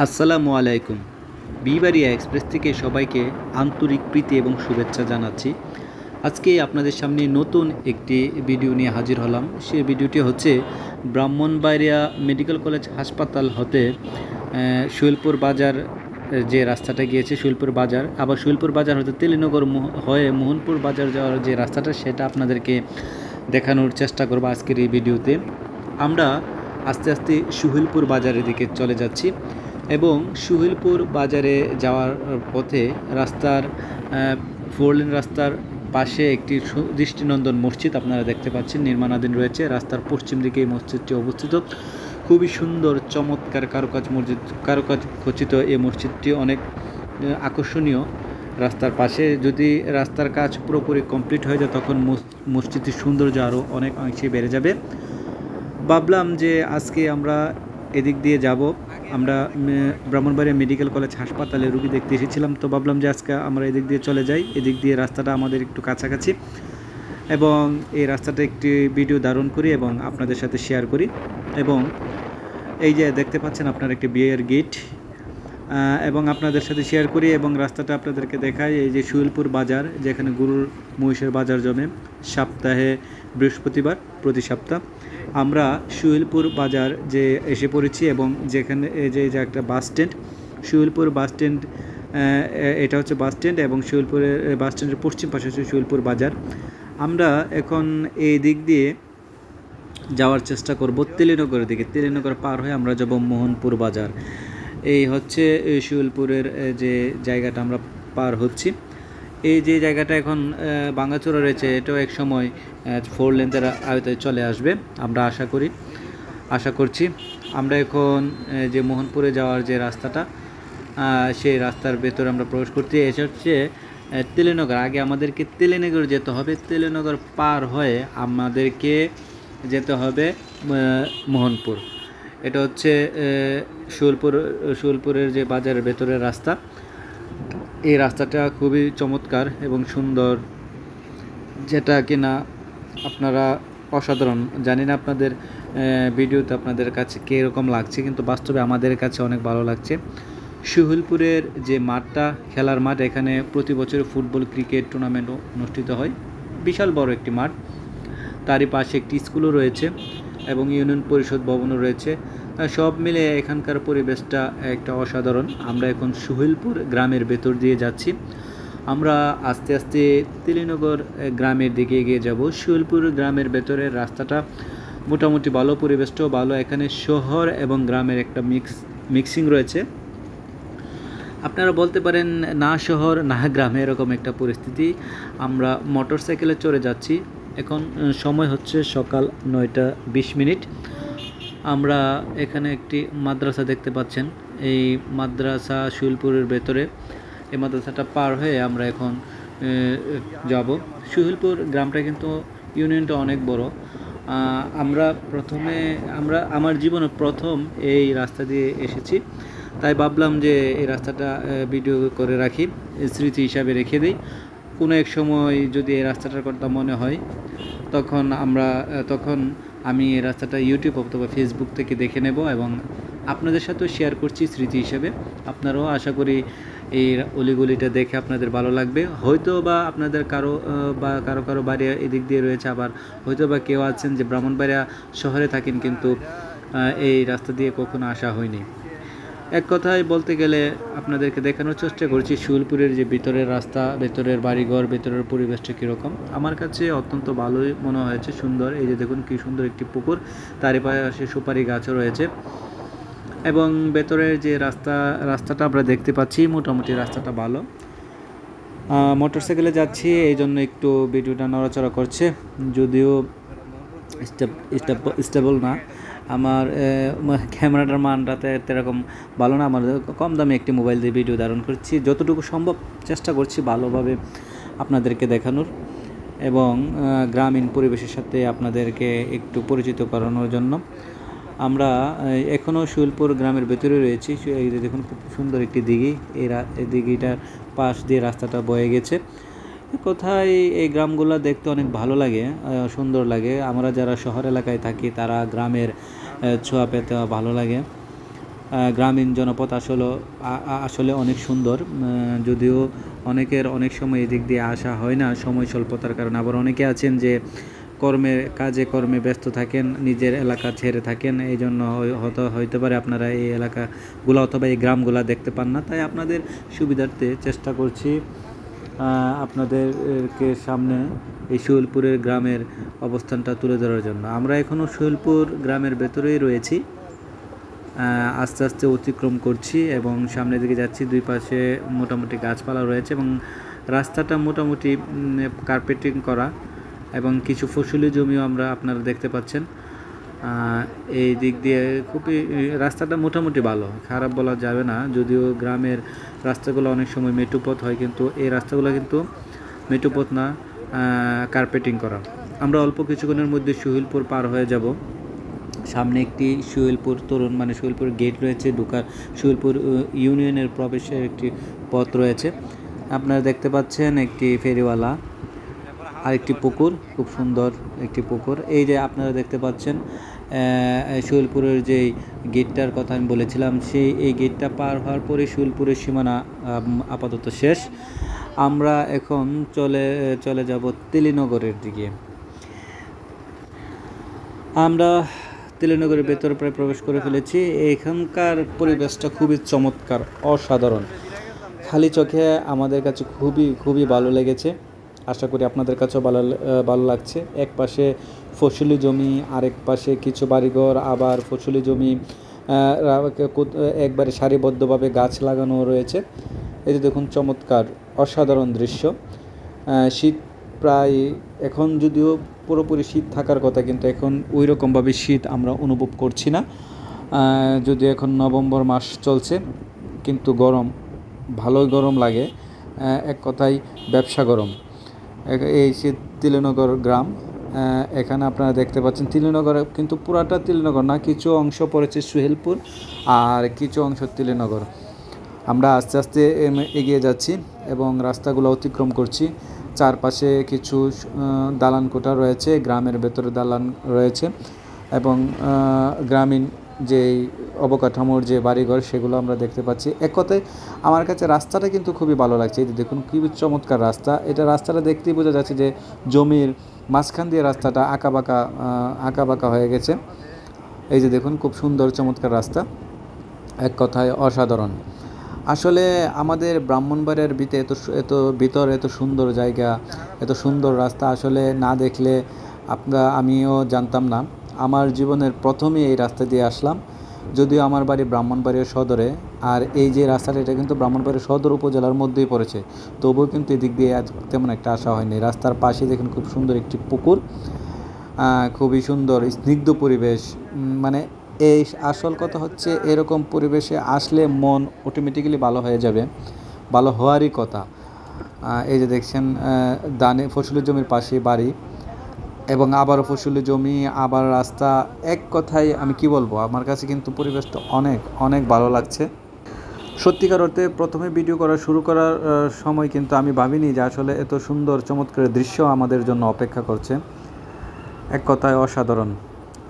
আসসালামু আলাইকুম। বিবাড়িয়া এক্সপ্রেস থেকে সবাইকে আন্তরিক প্রীতি এবং শুভেচ্ছা জানাচ্ছি। আজকে আপনাদের সামনে নতুন একটি ভিডিও নিয়ে হাজির হলাম। সেই ভিডিওটি হচ্ছে ব্রাহ্মণবাড়িয়া মেডিকেল কলেজ হাসপাতাল হতে শৈলপুর বাজার যে রাস্তাটা গিয়েছে শৈলপুর বাজার, আবার শৈলপুর বাজার হতে তেলিনগর হয়ে মোহনপুর বাজার যাওয়ার যে রাস্তাটা সেটা আপনাদেরকে দেখানোর চেষ্টা করব আজকের এই ভিডিওতে। আমরা আস্তে আস্তে সুহিলপুর বাজারের দিকে চলে যাচ্ছি এবং সুহিলপুর বাজারে যাওয়ার পথে রাস্তার 4 লেন রাস্তার পাশে একটি দৃষ্টিনন্দন মসজিদ আপনারা দেখতে পাচ্ছেন, নির্মাণাধীন রয়েছে। রাস্তার পশ্চিম দিকে এই মসজিদটি অবস্থিত। খুবই সুন্দর চমৎকার কারুকাজ খচিত এই মসজিদটি অনেক আকর্ষণীয়। রাস্তার পাশে যদি রাস্তার কাজ পুরোপুরি কমপ্লিট হয়ে যায় তখন মসজিদটির সৌন্দর্য আরও অনেক অংশে বেড়ে যাবে। ভাবলাম যে আজকে আমরা এদিক দিয়ে যাব। আমরা ব্রাহ্মণবাড়িয়া মেডিকেল কলেজ হাসপাতালে রুগী দেখতে এসেছিলাম, তো ভাবলাম যে আজকে আমরা এদিক দিয়ে চলে যাই। এদিক দিয়ে রাস্তাটা আমাদের একটু কাছাকাছি এবং এই রাস্তাটা একটি ভিডিও ধারণ করি এবং আপনাদের সাথে শেয়ার করি। এবং এই যে দেখতে পাচ্ছেন আপনারা একটি বিয়ের গেট, এবং আপনাদের সাথে শেয়ার করি এবং রাস্তাটা আপনাদেরকে দেখাই। এই যে সুহিলপুর বাজার, যেখানে গরুর মহিষের বাজার জমে সপ্তাহে বৃহস্পতিবার প্রতি সপ্তাহ। আমরা সুহিলপুর বাজার যে এসে পড়েছি এবং যেখানে যে একটা bus stand, Suhilpur bus stand, এটা হচ্ছে বাস স্ট্যান্ড এবং সুহিলপুরের বাস স্ট্যান্ডের পশ্চিম পাশে হচ্ছে সুহিলপুর বাজার। আমরা এখন এই দিক দিয়ে যাওয়ার চেষ্টা করব তেলিনগরের দিকে। তেলিনগর পার হয়ে আমরা যাব মোহনপুর বাজার। এই হচ্ছে সুহিলপুরের যে জায়গাটা আমরা পার হচ্ছি। এই যে জায়গাটা এখন ভাঙাচোরা রয়েছে, এটাও এক সময় 4 লেনের আয়তায় চলে আসবে আমরা আশা করছি। আমরা এখন যে মোহনপুরে যাওয়ার যে রাস্তাটা, সেই রাস্তার ভেতরে আমরা প্রবেশ করছি। এটা হচ্ছে তেলিনগর। আগে আমাদেরকে তেলিনগর যেতে হবে। তেলিনগর পার হয়ে আমাদেরকে যেতে হবে মোহনপুর। এটা হচ্ছে শৈলপুরের যে বাজারের ভেতরের রাস্তা। এই রাস্তাটা খুবই চমৎকার এবং সুন্দর, যেটা কিনা আপনারা অসাধারণ। জানি না আপনাদের ভিডিওতে আপনাদের কাছে কীরকম লাগছে, কিন্তু বাস্তবে আমাদের কাছে অনেক ভালো লাগছে। সুহিলপুরের যে মাঠটা, খেলার মাঠ, এখানে প্রতি বছর ফুটবল ক্রিকেট টুর্নামেন্ট অনুষ্ঠিত হয়। বিশাল বড় একটি মাঠ, তারই পাশে একটি স্কুলও রয়েছে এবং ইউনিয়ন পরিষদ ভবনও রয়েছে। সব মিলে এখানকার পরিবেশটা একটা অসাধারণ। আমরা এখন সুহিলপুর গ্রামের ভেতর দিয়ে যাচ্ছি। আমরা আস্তে আস্তে তেলিনগর গ্রামের দিকে এগিয়ে যাব। সুহিলপুর গ্রামের ভেতরের রাস্তাটা মোটামুটি ভালো, পরিবেশটাও ভালো। এখানে শহর এবং গ্রামের একটা মিক্সিং রয়েছে। আপনারা বলতে পারেন না শহর না গ্রামে, এরকম একটা পরিস্থিতি। আমরা মোটরসাইকেলে চড়ে যাচ্ছি। এখন সময় হচ্ছে সকাল 9:20। আমরা এখানে একটি মাদ্রাসা দেখতে পাচ্ছেন। এই মাদ্রাসা সুহিলপুরের ভেতরে। এই মাদ্রাসাটা পার হয়ে আমরা এখন যাব। সুহিলপুর গ্রামটা কিন্তু ইউনিয়নটা অনেক বড়। আমার জীবনে প্রথম এই রাস্তা দিয়ে এসেছি, তাই ভাবলাম যে এই রাস্তাটা ভিডিও করে রাখি, স্মৃতি হিসাবে রেখে দিই। কোনো এক সময় যদি এই রাস্তাটার কথা মনে হয় তখন আমি এই রাস্তাটা ইউটিউব অথবা ফেসবুক থেকে দেখে নেব এবং আপনাদের সাথেও শেয়ার করছি স্মৃতি হিসেবে। আপনারাও আশা করি এই অলিগলিটা দেখে আপনাদের ভালো লাগবে। হয়তো বা আপনাদের কারো বাড়ি এদিক দিয়ে রয়েছে, আবার হয়তো বা কেউ আছেন যে ব্রাহ্মণবাড়িয়া শহরে থাকেন কিন্তু এই রাস্তা দিয়ে কখনো আসা হয়নি। এক কথায় বলতে গেলে আপনাদেরকে দেখানোর চেষ্টা করছি সুহিলপুরের যে ভিতরের রাস্তা, ভেতরের বাড়িঘর, ভেতরের পরিবেশটা কীরকম। আমার কাছে অত্যন্ত ভালোই মনে হয়েছে, সুন্দর। এই যে দেখুন কী সুন্দর একটি পুকুর, তারই পাশে সুপারি গাছও রয়েছে এবং ভেতরের যে রাস্তাটা আমরা দেখতে পাচ্ছি, মোটামুটি রাস্তাটা ভালো। মোটরসাইকেলে যাচ্ছি, এই জন্য একটু ভিডিওটা নড়াচড়া করছে, যদিও স্টেবল না। আমার ক্যামেরাটার মানটাতে এরকম ভালো না। আমার কম দামে একটি মোবাইল দিয়ে ভিডিও ধারণ করছি, যতটুকু সম্ভব চেষ্টা করছি ভালোভাবে আপনাদেরকে দেখানোর এবং গ্রামীণ পরিবেশের সাথে আপনাদেরকে একটু পরিচিত করানোর জন্য। আমরা এখনও সুহিলপুর গ্রামের ভেতরে রয়েছি। এই দেখুন খুব সুন্দর একটি দিঘি, এই দিঘিটার পাশ দিয়ে রাস্তাটা বয়ে গেছে। কোথায় এই গ্রামগুলো দেখতে অনেক ভালো লাগে, সুন্দর লাগে। আমরা যারা শহর এলাকায় থাকি তারা গ্রামের ছোঁয়া পেতে ভালো লাগে। গ্রামীণ জনপদ আসলে অনেক সুন্দর, যদিও অনেকের অনেক সময় এদিক দিয়ে আসা হয় না সময় স্বল্পতার কারণে। আবার অনেকে আছেন যে কাজে কর্মে ব্যস্ত থাকেন, নিজের এলাকা ছেড়ে থাকেন, এই জন্য হইতে পারে আপনারা এই এলাকাগুলো অথবা এই গ্রামগুলো দেখতে পান না। তাই আপনাদের সুবিধার্থে চেষ্টা করছি আপনাদেরকে সামনে এই শৈলপুরের গ্রামের অবস্থানটা তুলে ধরার জন্য। আমরা এখনও শৈলপুর গ্রামের ভেতরেই রয়েছি, আস্তে আস্তে অতিক্রম করছি এবং সামনের দিকে যাচ্ছি। দুই পাশে মোটামুটি গাছপালা রয়েছে এবং রাস্তাটা মোটামুটি কার্পেটিং করা এবং কিছু ফসলি জমিও আপনারা দেখতে পাচ্ছেন। এই দিক দিয়ে খুবই রাস্তাটা মোটামুটি ভালো, খারাপ বলা যাবে না। যদিও গ্রামের রাস্তাগুলো অনেক সময় মেঠোপথ হয়, কিন্তু এই রাস্তাগুলো কিন্তু মেঠোপথ না, কার্পেটিং করা। আমরা অল্প কিছুক্ষণের মধ্যে শৈলপুর পার হয়ে যাব। সামনে একটি শৈলপুর তরুণ শৈলপুর গেট রয়েছে, ঢোকার শৈলপুর ইউনিয়নের প্রবেশের একটি পথ রয়েছে। আপনারা দেখতে পাচ্ছেন একটি ফেরিওয়ালা আর একটি পুকুর, খুব সুন্দর একটি পুকুর। এই যে আপনারা দেখতে পাচ্ছেন শৈলপুরের যে গেটটার কথা আমি বলেছিলাম, এই গেটটা পার হওয়ার পরে শৈলপুরের সীমানা আপাতত শেষ। আমরা এখন চলে যাব তেলিনগরের দিকে। আমরা তেলিনগরের ভেতরে প্রায় প্রবেশ করে ফেলেছি। এখানকার পরিবেশটা খুবই চমৎকার, অসাধারণ। খালি চোখে আমাদের কাছে খুবই ভালো লেগেছে। আশা করি আপনাদের কাছেও ভালো লাগছে। এক পাশে ফসলি জমি, আরেক পাশে কিছু বাড়িঘর, আবার ফসলি জমি, একবারে সারিবদ্ধভাবে গাছ লাগানো রয়েছে। এই যে দেখুন, চমৎকার অসাধারণ দৃশ্য। শীত প্রায় এখন, যদিও পুরোপুরি শীত থাকার কথা, কিন্তু এখন ওই রকমভাবে শীত আমরা অনুভব করছি না। যদিও এখন নভেম্বর মাস চলছে, কিন্তু ভালোই গরম লাগে। এক কথায় ব্যবসা গরম। এই সে তিলেনগর গ্রাম, এখানে আপনারা দেখতে পাচ্ছেন তিলেনগর, কিন্তু পুরাটা তিলেনগর না, কিছু অংশ পড়েছে শৈলপুর আর কিছু অংশ তিলেনগর। আমরা আস্তে আস্তে এগিয়ে যাচ্ছি এবং রাস্তাগুলো অতিক্রম করছি। চারপাশে কিছু দালান কোঠা রয়েছে, গ্রামের ভেতরে দালান রয়েছে এবং গ্রামীণ যে অবকাঠামোর যে বাড়িঘর সেগুলো আমরা দেখতে পাচ্ছি। এক কথায় আমার কাছে রাস্তাটা কিন্তু খুবই ভালো লাগছে। এই দেখুন কি চমৎকার রাস্তা। রাস্তাটা দেখতেই বোঝা যাচ্ছে যে জমির মাঝখান দিয়ে রাস্তাটা আঁকাবাঁকা হয়ে গেছে। এই যে দেখুন, খুব সুন্দর চমৎকার রাস্তা, এক কথায় অসাধারণ। আসলে আমাদের ব্রাহ্মণবাড়িয়ার এত সুন্দর জায়গা, এত সুন্দর রাস্তা আসলে না দেখলে আমিও জানতাম না। আমার জীবনের প্রথমেই এই রাস্তা দিয়ে আসলাম, যদিও আমার বাড়ি ব্রাহ্মণবাড়িয়া সদরে, আর এই যে রাস্তাটা এটা কিন্তু ব্রাহ্মণবাড়িয়া সদর উপজেলার মধ্যেই পড়েছে, তবুও কিন্তু এদিক দিয়ে তেমন একটা আসা হয়নি। রাস্তার পাশে দেখুন খুব সুন্দর একটি পুকুর, খুবই সুন্দর স্নিগ্ধ পরিবেশ। এই আসল কথা হচ্ছে, এরকম পরিবেশে আসলে মন অটোমেটিক্যালি ভালো হয়ে যাবে, ভালো হওয়ারই কথা। এই যে দেখছেন ফসলি জমির পাশে বাড়ি এবং আবারও ফসলি জমি, আবার রাস্তা। এক কথায় আমি কি বলবো, আমার কাছে কিন্তু পরিবেশটা অনেক ভালো লাগছে। সত্যিকার অর্থে প্রথমে ভিডিও শুরু করার সময় কিন্তু আমি ভাবিনি যে আসলে এত সুন্দর চমৎকার দৃশ্য আমাদের জন্য অপেক্ষা করছে। এক কথায় অসাধারণ।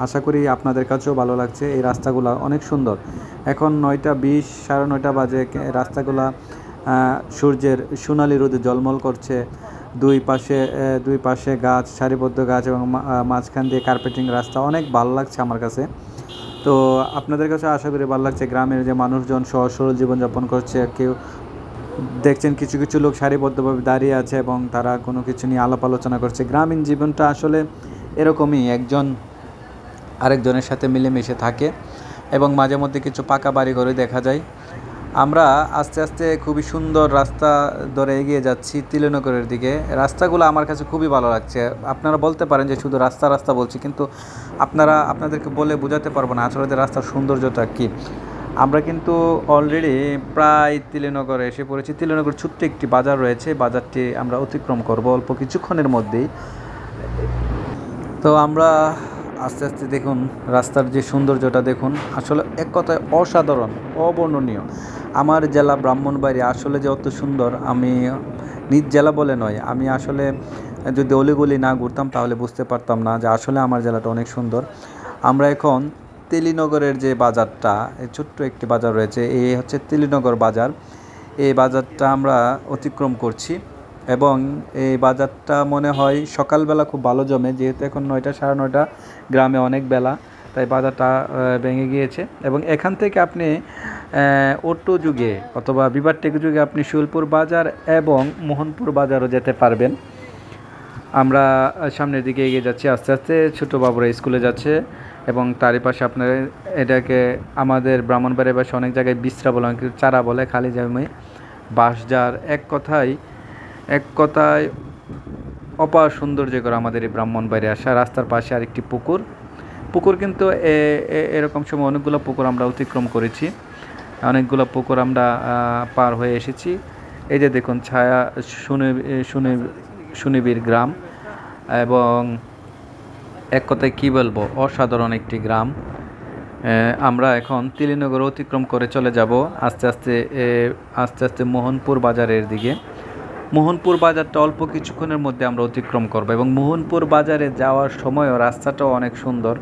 আশা করি আপনাদের কাছেও ভালো লাগছে। এই রাস্তাগুলো অনেক সুন্দর। এখন 9:20, 9:30 বাজে। রাস্তাগুলা সূর্যের সোনালি রোদে ঝলমল করছে। দুই পাশে গাছ, সারিবদ্ধ গাছ এবং মাঝখান দিয়ে কার্পেটিং রাস্তা, অনেক ভালো লাগছে আমার কাছে। তো আপনাদের কাছে আশা করি ভালো লাগছে। গ্রামের যে মানুষজন সহজ সরল জীবনযাপন করছে, কেউ দেখছেন কিছু লোক সারিবদ্ধভাবে দাঁড়িয়ে আছে এবং তারা কোনো কিছু নিয়ে আলাপ আলোচনা করছে। গ্রামীণ জীবনটা আসলে এরকমই, একজন আরেকজনের সাথে মিলেমিশে থাকে এবং মাঝে মধ্যে কিছু পাকা বাড়িঘরে দেখা যায়। আমরা আস্তে আস্তে খুবই সুন্দর রাস্তা ধরে এগিয়ে যাচ্ছি তিলেনগরের দিকে। রাস্তাগুলো আমার কাছে খুবই ভালো লাগছে। আপনারা বলতে পারেন যে শুধু রাস্তা বলছি, কিন্তু আপনাদেরকে বলে বোঝাতে পারবো না আসলে রাস্তার সৌন্দর্যটা কী। আমরা কিন্তু অলরেডি প্রায় তিলেনগরে এসে পড়েছি। তিলেনগর ছোট্ট একটি বাজার রয়েছে, বাজারটি আমরা অতিক্রম করব অল্প কিছুক্ষণের মধ্যেই। তো আমরা আস্তে আস্তে দেখুন রাস্তার যে সৌন্দর্যটা দেখুন, আসলে এক কথায় অসাধারণ, অবর্ণনীয়। আমার জেলা ব্রাহ্মণবাড়িয়া আসলে যে অত সুন্দর, আমি নিজ জেলা বলে নয়, আমি আসলে যদি অলিগলি না ঘুরতাম তাহলে বুঝতে পারতাম না যে আসলে আমার জেলাটা অনেক সুন্দর। আমরা এখন তেলিনগরের যে বাজারটা, এই ছোট্ট একটি বাজার রয়েছে, এই হচ্ছে তেলিনগর বাজার। এই বাজারটা আমরা অতিক্রম করছি এবং এই বাজারটা মনে হয় সকালবেলা খুব ভালো জমে, যেহেতু এখন 9টা 9:30, গ্রামে অনেক বেলা, তাই বাজারটা ভেঙে গিয়েছে। এবং এখান থেকে আপনি অটো যুগে অথবা বিবারটেক যুগে আপনি শুলপুর বাজার এবং মোহনপুর বাজারও যেতে পারবেন। আমরা সামনের দিকে এগিয়ে যাচ্ছি আস্তে আস্তে। ছোটো বাবুরা স্কুলে যাচ্ছে এবং তারই পাশে আপনার এটাকে আমাদের ব্রাহ্মণবাড়িয়ার পাশে অনেক জায়গায় বিশ্রা বলে, অনেক চারা বলে, খালি জমি বাঁশঝাড়, এক কথায় অপার সৌন্দর্য করে আমাদের এই ব্রাহ্মণবাড়িয়া। আসা রাস্তার পাশে আরেকটি পুকুর কিন্তু এরকম সময় অনেকগুলো পুকুর আমরা অতিক্রম করেছি, অনেকগুলো পুকুর আমরা পার হয়ে এসেছি। এই যে দেখুন ছায়া সুনিবিড় গ্রাম, এবং এক কথায় কী বলবো, অসাধারণ একটি গ্রাম। আমরা এখন তেলিনগর অতিক্রম করে চলে যাব আস্তে আস্তে মোহনপুর বাজারের দিকে। মোহনপুর বাজারটা অল্প কিছুক্ষণের মধ্যে আমরা অতিক্রম করব এবং মোহনপুর বাজারে যাওয়ার সময়ও রাস্তাটাও অনেক সুন্দর।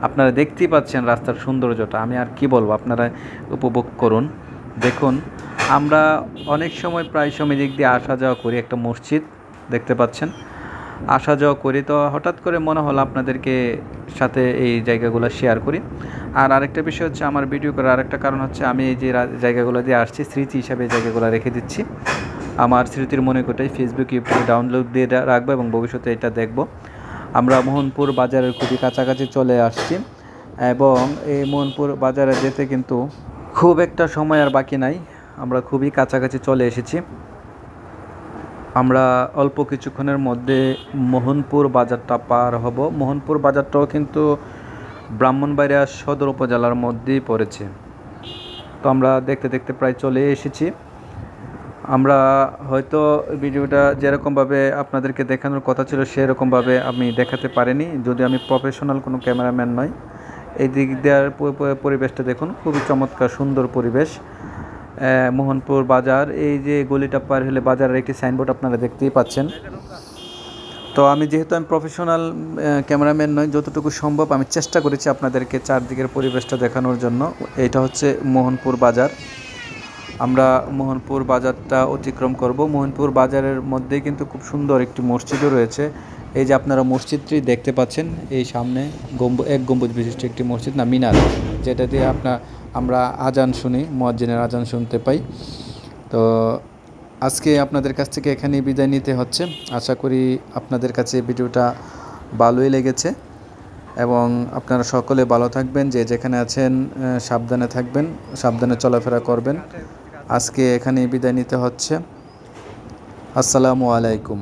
আপনারা দেখতেই পাচ্ছেন রাস্তার সৌন্দর্যটা, আমি আর কি বলবো, আপনারা উপভোগ করুন। দেখুন, আমরা অনেক সময় প্রায় সময় দিক দিয়ে আসা যাওয়া করি, একটা মসজিদ দেখতে পাচ্ছেন, আসা যাওয়া করি, তো হঠাৎ করে মনে হলো আপনাদেরকে সাথে এই জায়গাগুলো শেয়ার করি। আর আরেকটা বিষয় হচ্ছে, আমার ভিডিও করার আরেকটা কারণ হচ্ছে, আমি এই যে জায়গাগুলো দিয়ে আসছি স্মৃতি হিসাবে এই জায়গাগুলো রেখে দিচ্ছি। আমার স্মৃতির মনে কোটাই ফেসবুক ইউটিউবে ডাউনলোড দিয়ে রাখবো এবং ভবিষ্যতে এটা দেখব। আমরা মোহনপুর বাজারের খুবই কাছাকাছি চলে আসছি এবং এই মোহনপুর বাজারে যেতে কিন্তু খুব একটা সময় আর বাকি নাই, আমরা খুবই কাছাকাছি চলে এসেছি। আমরা অল্প কিছুক্ষণের মধ্যে মোহনপুর বাজারটা পার হব। মোহনপুর বাজারটাও কিন্তু ব্রাহ্মণবাড়িয়া সদর উপজেলার মধ্যেই পড়েছে। তো আমরা দেখতে দেখতে প্রায় চলে এসেছি। আমরা হয়তো ভিডিওটা যেরকমভাবে আপনাদেরকে দেখানোর কথা ছিল সেরকমভাবে আমি দেখাতে পারিনি, যদি আমি প্রফেশনাল কোনো ক্যামেরাম্যান নই। এই দিক দেওয়ার পরিবেশটা দেখুন, খুবই চমৎকার সুন্দর পরিবেশ। মোহনপুর বাজার, এই যে গলিটা পার হলে বাজারের একটি সাইনবোর্ড আপনারা দেখতেই পাচ্ছেন। তো আমি যেহেতু প্রফেশনাল ক্যামেরাম্যান নই, যতটুকু সম্ভব আমি চেষ্টা করেছি আপনাদেরকে চারদিকের পরিবেশটা দেখানোর জন্য। এটা হচ্ছে মোহনপুর বাজার। আমরা মোহনপুর বাজারটা অতিক্রম করব। মোহনপুর বাজারের মধ্যেই কিন্তু খুব সুন্দর একটি মসজিদও রয়েছে। এই যে আপনারা মসজিদটি দেখতে পাচ্ছেন, এই সামনে এক গম্বুজ বিশিষ্ট একটি মসজিদ, না মিনার, যেটা দিয়ে আমরা আজান শুনি, মুয়াজ্জিনের আজান শুনতে পাই। তো আজকে আপনাদের কাছ থেকে এখানেই বিদায় নিতে হচ্ছে। আশা করি আপনাদের কাছে ভিডিওটা ভালোই লেগেছে এবং আপনারা সকলে ভালো থাকবেন, যে যেখানে আছেন সাবধানে থাকবেন, সাবধানে চলাফেরা করবেন। আজকে এখানেই বিদায় নিতে হচ্ছে। আসসালামু আলাইকুম।